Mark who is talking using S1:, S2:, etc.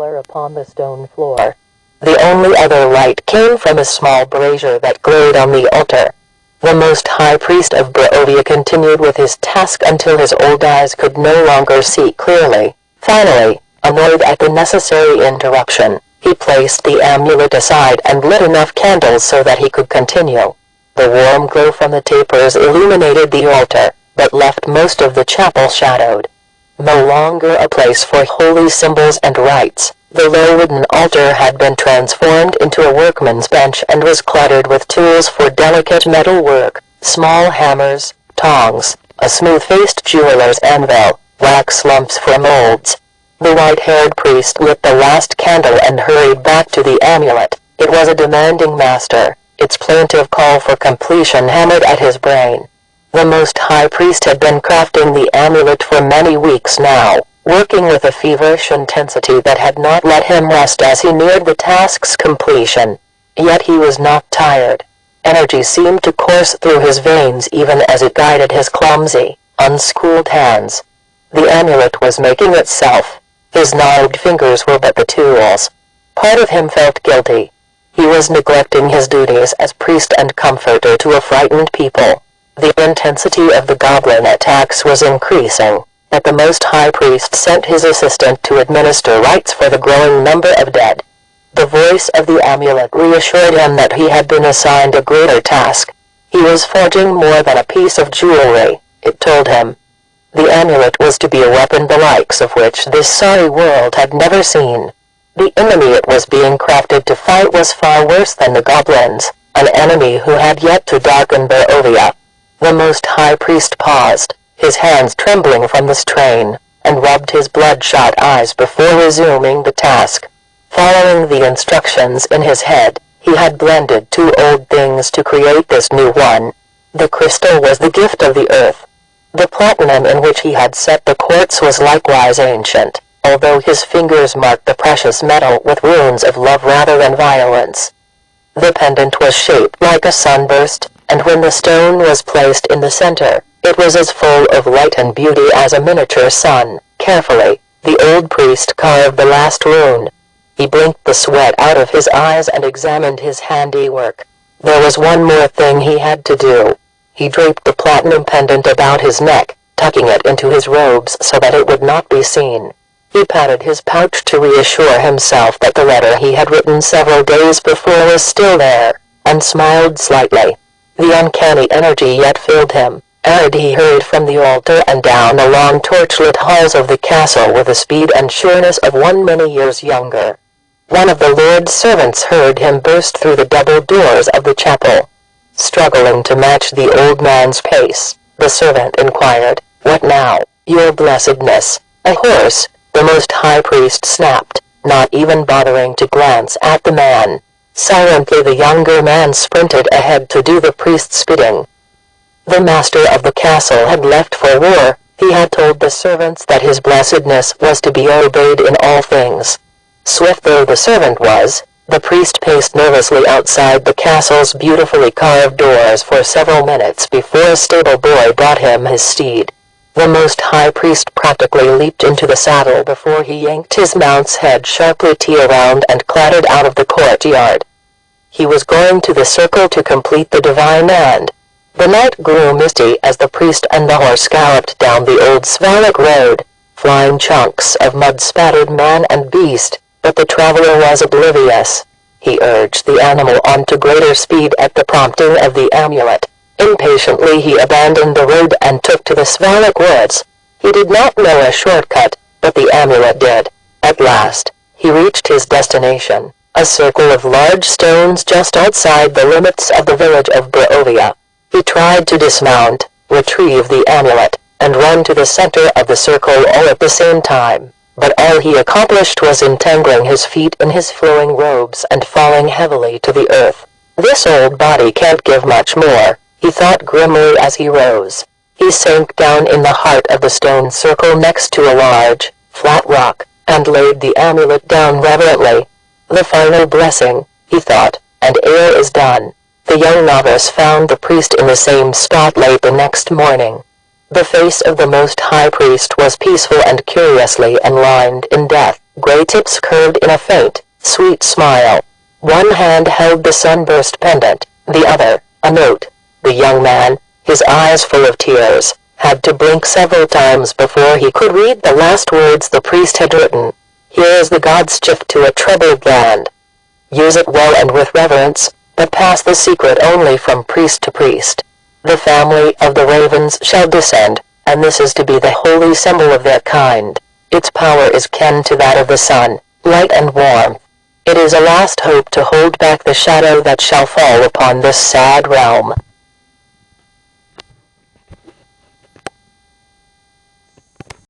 S1: color upon the stone floor. The only other light came from a small brazier that glowed on the altar. The most high priest of Barovia continued with his task until his old eyes could no longer see clearly. Finally, annoyed at the necessary interruption, he placed the amulet aside and lit enough candles so that he could continue. The warm glow from the tapers illuminated the altar, but left most of the chapel shadowed. No longer a place for holy symbols and rites, the low wooden altar had been transformed into a workman's bench and was cluttered with tools for delicate metal work, small hammers, tongs, a smooth-faced jeweler's anvil, wax lumps for molds. The white-haired priest lit the last candle and hurried back to the amulet. It was a demanding master, its plaintive call for completion hammered at his brain. The most high priest had been crafting the amulet for many weeks now, working with a feverish intensity that had not let him rest as he neared the task's completion. Yet he was not tired. Energy seemed to course through his veins even as it guided his clumsy, unschooled hands. The amulet was making itself. His gnarled fingers were but the tools. Part of him felt guilty. He was neglecting his duties as priest and comforter to a frightened people. The intensity of the goblin attacks was increasing, but the Most High Priest sent his assistant to administer rites for the growing number of dead. The voice of the amulet reassured him that he had been assigned a greater task. He was forging more than a piece of jewelry, it told him. The amulet was to be a weapon the likes of which this sorry world had never seen. The enemy it was being crafted to fight was far worse than the goblins, an enemy who had yet to darken Barovia. The Most High Priest paused, his hands trembling from the strain, and rubbed his bloodshot eyes before resuming the task. Following the instructions in his head, he had blended two old things to create this new one. The crystal was the gift of the earth. The platinum in which he had set the quartz was likewise ancient, although his fingers marked the precious metal with runes of love rather than violence. The pendant was shaped like a sunburst, and when the stone was placed in the center, it was as full of light and beauty as a miniature sun. Carefully, the old priest carved the last rune. He blinked the sweat out of his eyes and examined his handiwork. There was one more thing he had to do. He draped the platinum pendant about his neck, tucking it into his robes so that it would not be seen. He patted his pouch to reassure himself that the letter he had written several days before was still there, and smiled slightly. The uncanny energy yet filled him. He hurried from the altar and down the long torchlit halls of the castle with the speed and sureness of one many years younger. One of the Lord's servants heard him burst through the double doors of the chapel. Struggling to match the old man's pace, the servant inquired, "What now, your blessedness?" "A horse," the Most High Priest snapped, not even bothering to glance at the man. Silently the younger man sprinted ahead to do the priest's bidding. The master of the castle had left for war. He had told the servants that his blessedness was to be obeyed in all things. Swift though the servant was, the priest paced nervously outside the castle's beautifully carved doors for several minutes before a stable boy brought him his steed. The Most High Priest practically leaped into the saddle before he yanked his mount's head sharply around and clattered out of the courtyard. He was going to the circle to complete the divine end. The night grew misty as the priest and the horse galloped down the old Svalak road, flying chunks of mud spattered man and beast, but the traveler was oblivious. He urged the animal on to greater speed at the prompting of the amulet. Impatiently he abandoned the road and took to the Svalak woods. He did not know a shortcut, but the amulet did. At last, he reached his destination, a circle of large stones just outside the limits of the village of Barovia. He tried to dismount, retrieve the amulet, and run to the center of the circle all at the same time, but all he accomplished was entangling his feet in his flowing robes and falling heavily to the earth. "This old body can't give much more," he thought grimly as he rose. He sank down in the heart of the stone circle next to a large, flat rock, and laid the amulet down reverently. "The final blessing," he thought, "and ere is done." The young novice found the priest in the same spot late the next morning. The face of the Most High Priest was peaceful and curiously enlined in death, gray tips curved in a faint, sweet smile. One hand held the sunburst pendant, the other, a note. The young man, his eyes full of tears, had to blink several times before he could read the last words the priest had written. Here is the God's gift to a troubled land. Use it well and with reverence, but pass the secret only from priest to priest. The family of the ravens shall descend, and this is to be the holy symbol of their kind. Its power is kin to that of the sun, light and warmth. It is a last hope to hold back the shadow that shall fall upon this sad realm.